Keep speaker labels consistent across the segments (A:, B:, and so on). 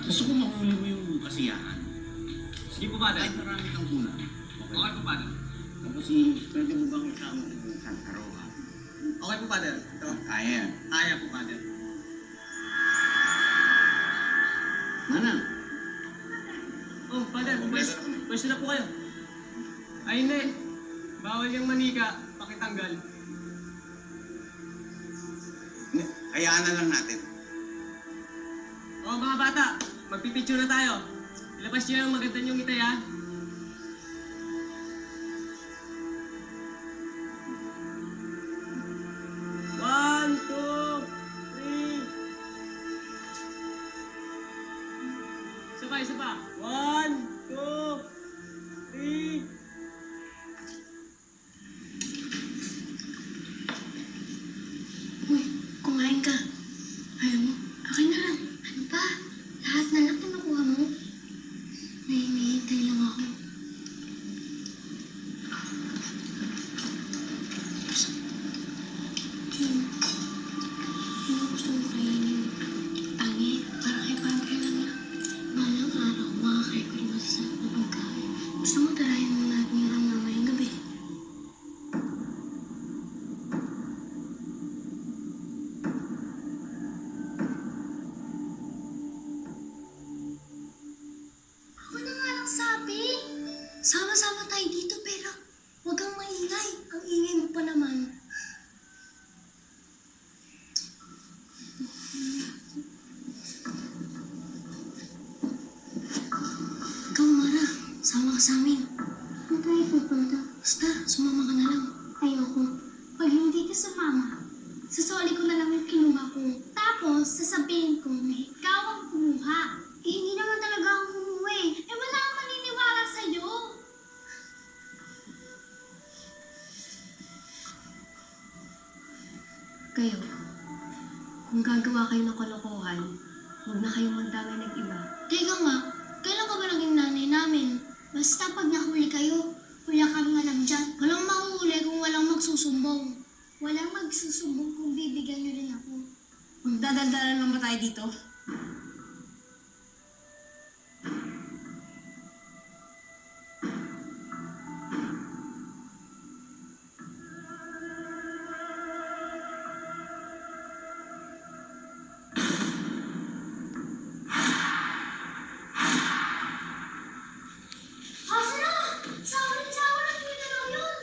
A: Gusto ko mahuli mo yung kasiyahan.
B: Sige po, Father.
A: Kahit marami kang kulang.
B: Okay po, Father.
A: Tapos pwede mo bang isama yung Santaroha?
B: Okay po, Father. Ito.
A: Kaya.
B: Kaya po, Father.
A: Manang.
B: Oh, Father, pwede na po kayo. Ay, hindi. Bawal yung manika. Pakitanggal.
A: Hayaan na lang natin.
B: Oh, mga bata. Magpipicture na tayo. Ilabas niyo yung maganda niyong itay, ha? One, two, three. Isa pa. One, two, three.
C: Uy, kumain ka. Ayaw mo? Akin na lang. Ano ba? Lahat na lang kinukuha mo? May hinihintay lang ako. Kim, ano gusto mo kainin? Tangi, para kay Padre lang yan. Balang araw, makakain ko rin masasarap na pagkain. Gusto mo tarahin mo natin yung ram mamayang gabi? Ako na nga lang sabi. Sama-sama tayo dito pero huwag kang maingay. Ang ingay mo pa naman. Ikaw, Mara. Sama ka sa amin. Saan tayo pupunta? Basta, sumama ka na lang. Ayoko. Pag hindi ka sumama, sasoli ko na lang yung kinuha ko. Tapos, sasabihin ko na ikaw ang kumuha. Eh, hindi naman talaga akong kumuha eh. Eh, wala akong maniniwala sa'yo. Kayo, kung gagawa kayo ng kalokohan, huwag na kayong magdamay ng iba. Teka nga, kailan ka ba naging nanay namin? Basta pag nahuli kayo, wala kang alam dyan. Walang mahuhuli kung walang magsusumbong. Walang magsusumbong kung bibigyan niyo rin ako.
D: Magdadaldalan lang ba tayo dito?
C: Asa na? Sawa na dito lang yun.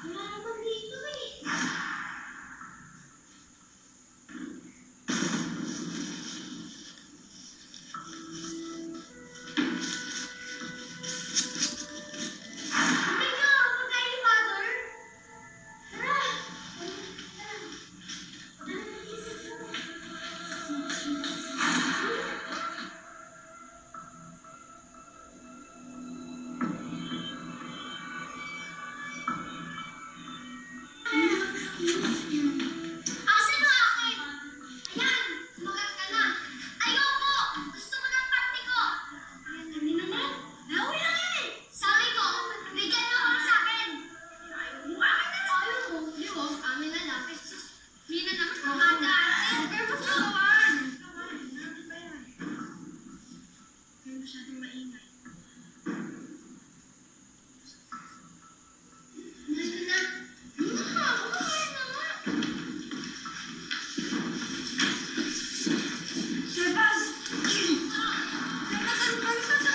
C: Wala naman dito eh. Hindi nga ako pagkain ni Father. Tara! Asan ang akin? Ayan! Sumagat ka na! Ayoko! Gusto ko ng parte ko! Ayan, hindi naman! Nauli lang yan eh! Sabi ko, bigyan mo ako sa akin! Ayaw mo akin na lang! Ayaw mo! Hindi mo, amin na lang. Hindi na naman kumakain! Pero gusto kawan! Pero masyadong maingay. Mas ka na! Kumakain na nga! Sebas! Sebas, ano ka